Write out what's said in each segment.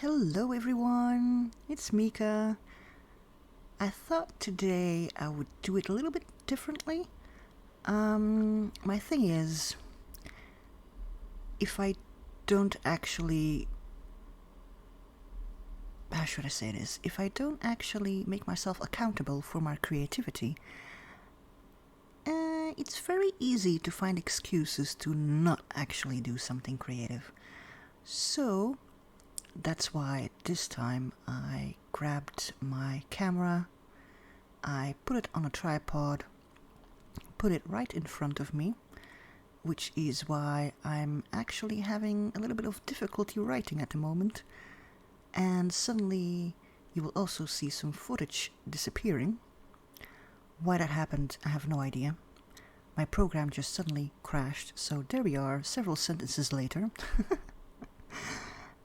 Hello everyone, it's Mika. I thought today I would do it a little bit differently. My thing is, if I don't actually, how should I say this? If I don't actually make myself accountable for my creativity, it's very easy to find excuses to not actually do something creative. So, that's why this time I grabbed my camera, I put it on a tripod, put it right in front of me, which is why I'm actually having a little bit of difficulty writing at the moment. And suddenly you will also see some footage disappearing. Why that happened, I have no idea. My program just suddenly crashed, so there we are, several sentences later.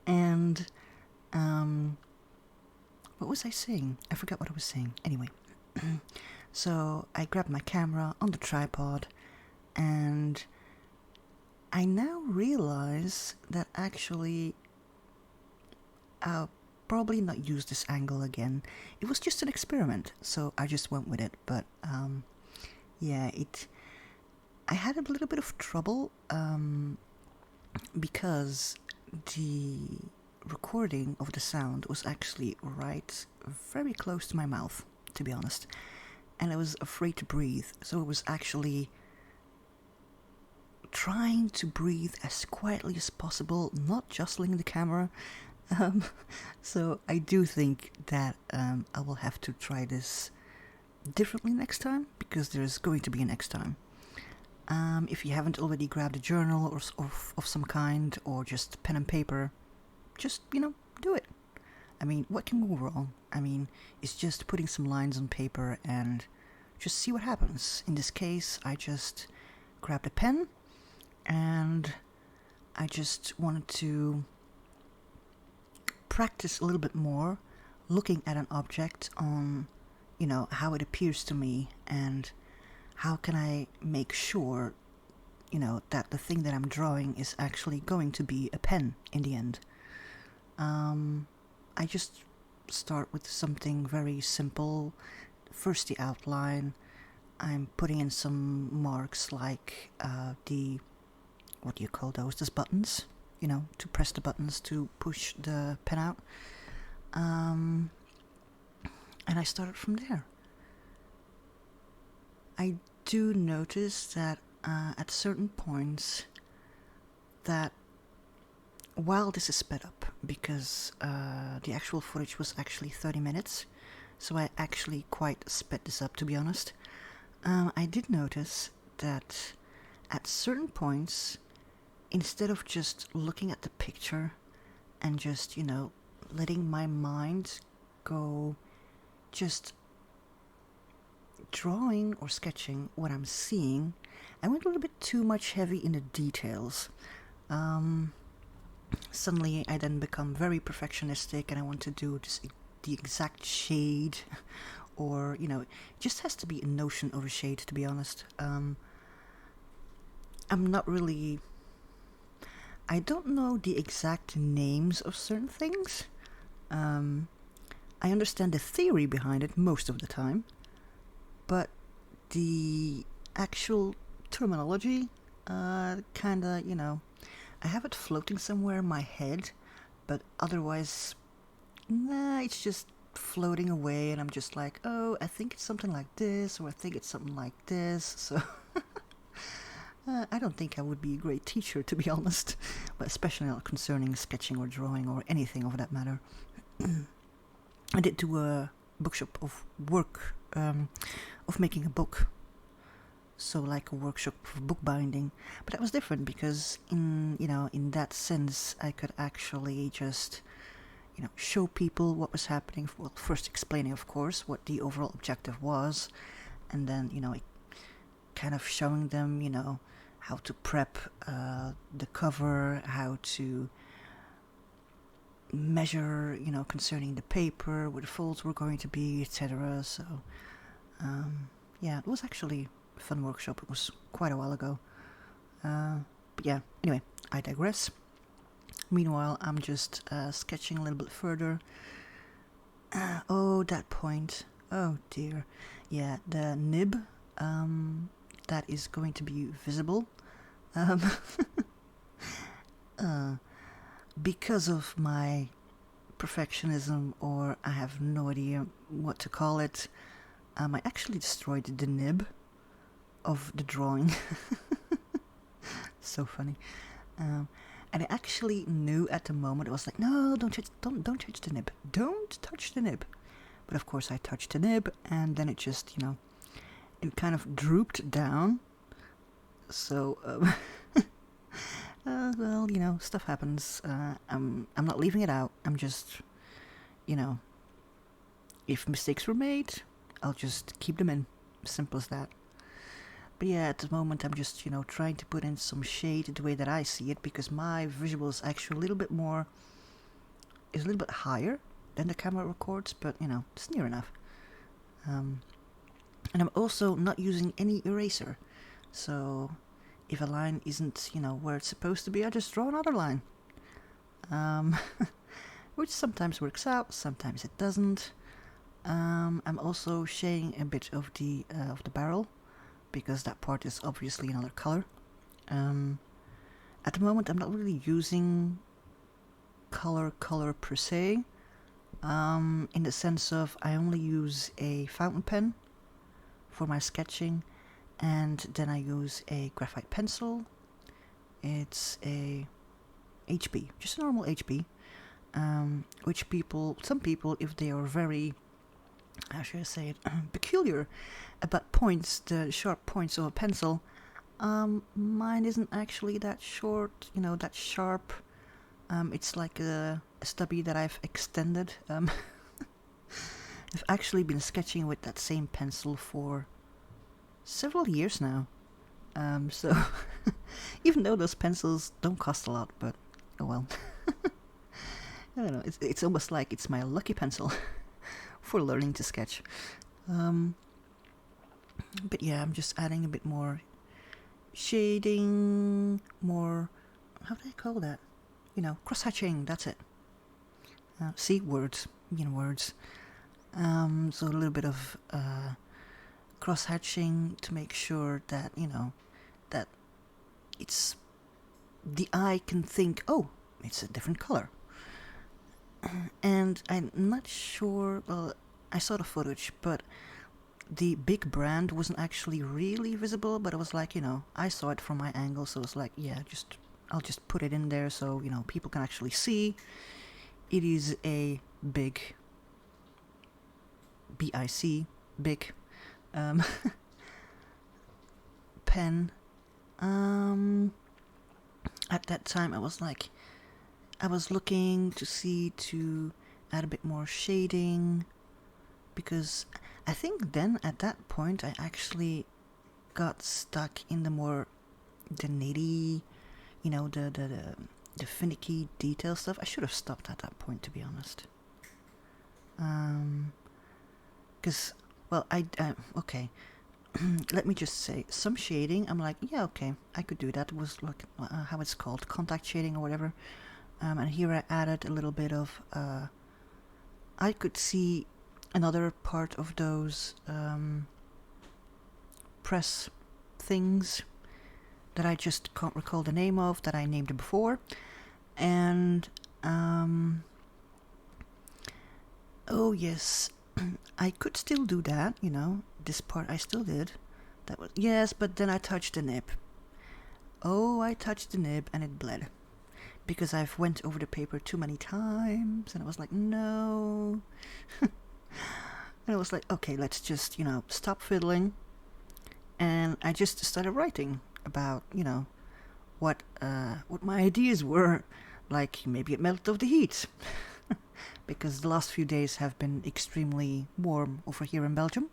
And, what was I saying? I forgot what I was saying. Anyway, so I grabbed my camera on the tripod, and I now realize that actually I'll probably not use this angle again. It was just an experiment, so I just went with it. But yeah, I had a little bit of trouble because the recording of the sound was actually right very close to my mouth, to be honest, and I was afraid to breathe, so it was actually trying to breathe as quietly as possible, not jostling the camera. So I do think that I will have to try this differently next time, because there's going to be a next time. If you haven't already grabbed a journal or of some kind, or just pen and paper, just, do it. I mean, what can go wrong? I mean, it's just putting some lines on paper and just see what happens. In this case, I just grabbed a pen and I just wanted to practice a little bit more looking at an object on, how it appears to me, and how can I make sure, that the thing that I'm drawing is actually going to be a pen in the end. I just start with something very simple. First the outline. I'm putting in some marks like what do you call those? Those buttons, to press the buttons to push the pen out. And I started from there. I do notice that at certain points that while this is sped up, because the actual footage was actually 30 minutes, so I actually quite sped this up, to be honest. I did notice that at certain points, instead of just looking at the picture and just, letting my mind go just drawing or sketching what I'm seeing, I went a little bit too much heavy in the details. Suddenly I then become very perfectionistic and I want to do just the exact shade, or, it just has to be a notion of a shade, to be honest. I'm not really... I don't know the exact names of certain things. I understand the theory behind it most of the time, but the actual terminology, kinda, I have it floating somewhere in my head, but otherwise, it's just floating away, and I'm just like, oh, I think it's something like this, or I think it's something like this, so... I don't think I would be a great teacher, to be honest, but especially not concerning sketching or drawing or anything of that matter. I did do a bookshop of work, of making a book, so like a workshop of bookbinding, but that was different because in that sense I could actually just show people what was happening. Well, first explaining, of course, what the overall objective was, and then kind of showing them how to prep the cover, how to measure concerning the paper, where the folds were going to be, etc. So yeah, it was actually a fun workshop. It was quite a while ago, but yeah, anyway, I digress. Meanwhile, I'm just sketching a little bit further. Oh, that point. Oh dear. Yeah, the nib, that is going to be visible. Um, because of my perfectionism, or I have no idea what to call it, I actually destroyed the nib of the drawing. So funny. And I actually knew at the moment, it was like, no, don't touch the nib. Don't touch the nib. But of course I touched the nib, and then it just, it kind of drooped down. So, well, stuff happens. I'm not leaving it out. I'm just, if mistakes were made, I'll just keep them in. Simple as that. But yeah, at the moment I'm just, trying to put in some shade the way that I see it, because my visual is actually a little bit higher than the camera records, but, it's near enough. And I'm also not using any eraser. So if a line isn't, where it's supposed to be, I just draw another line. Which sometimes works out, sometimes it doesn't. I'm also shading a bit of the barrel, because that part is obviously another color. At the moment I'm not really using color per se, in the sense of I only use a fountain pen for my sketching, and then I use a graphite pencil. It's a HB, just a normal HB, which some people, if they are very, how should I say it, peculiar about points, the sharp points of a pencil, mine isn't actually that short, that sharp. It's like a stubby that I've extended. I've actually been sketching with that same pencil for several years now. So even though those pencils don't cost a lot, but oh well. I don't know, it's almost like it's my lucky pencil for learning to sketch. But yeah, I'm just adding a bit more shading, more, how do I call that? Cross-hatching, that's it. See, words, words. So a little bit of cross-hatching to make sure that, that it's, the eye can think, oh, it's a different color. And I'm not sure, well, I saw the footage, but the big brand wasn't actually really visible, but it was like, I saw it from my angle, so it's like, yeah, I'll just put it in there so, people can actually see. It is a big, B-I-C, big, pen. At that time I was looking to add a bit more shading, because I think then at that point I actually got stuck in the nitty, the finicky detail stuff. I should have stopped at that point, to be honest. Because, well, okay. Let me just say, some shading, I'm like, yeah, okay, I could do that. It was like, how it's called, contact shading or whatever. And here I added a little bit of, I could see another part of those press things that I just can't recall the name of, that I named before. And, oh yes, I could still do that, this part I still did. That was, yes, but then I touched the nib. Oh, I touched the nib and it bled. Because I've went over the paper too many times, and I was like, no. And I was like, okay, let's just, stop fiddling. And I just started writing about, what my ideas were. Like, maybe it melted off the heat. Because the last few days have been extremely warm over here in Belgium.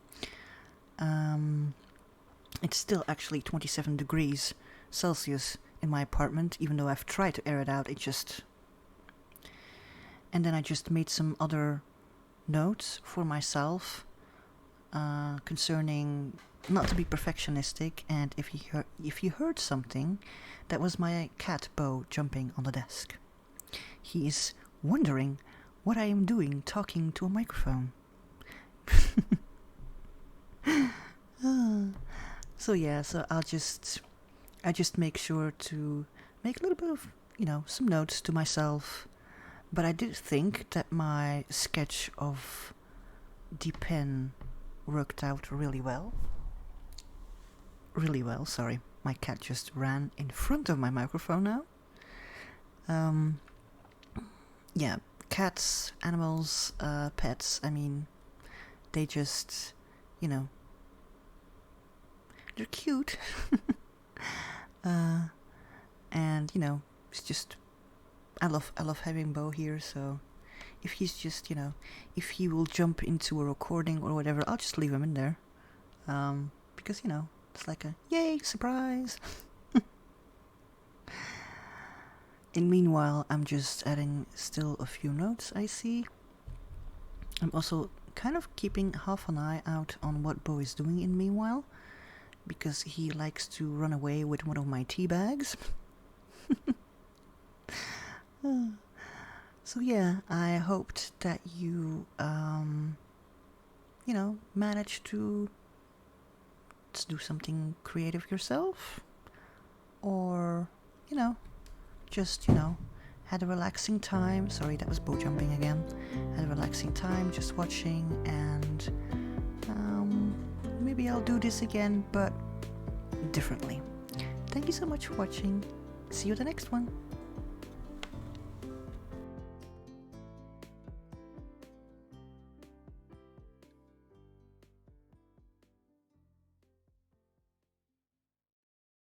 It's still actually 27 degrees Celsius in my apartment, even though I've tried to air it out. And then I just made some other notes for myself concerning not to be perfectionistic, and if you heard something, that was my cat Bo jumping on the desk. he is wondering what I am doing talking to a microphone. So yeah, so I just make sure to make a little bit of, some notes to myself. But I did think that my sketch of the pen worked out really well. Really well, sorry. My cat just ran in front of my microphone now. Yeah, cats, animals, pets, I mean, they just, they're cute. And, it's just, I love having Bo here, so if he's just, if he will jump into a recording or whatever, I'll just leave him in there. Because, it's like a, yay, surprise! And meanwhile, I'm just adding still a few notes, I see. I'm also kind of keeping half an eye out on what Bo is doing in meanwhile, because he likes to run away with one of my tea bags. So yeah, I hoped that you, managed to do something creative yourself, or, just, had a relaxing time. Sorry, that was Bo jumping again. Had a relaxing time just watching, and maybe I'll do this again, but differently. Thank you so much for watching. See you at the next one.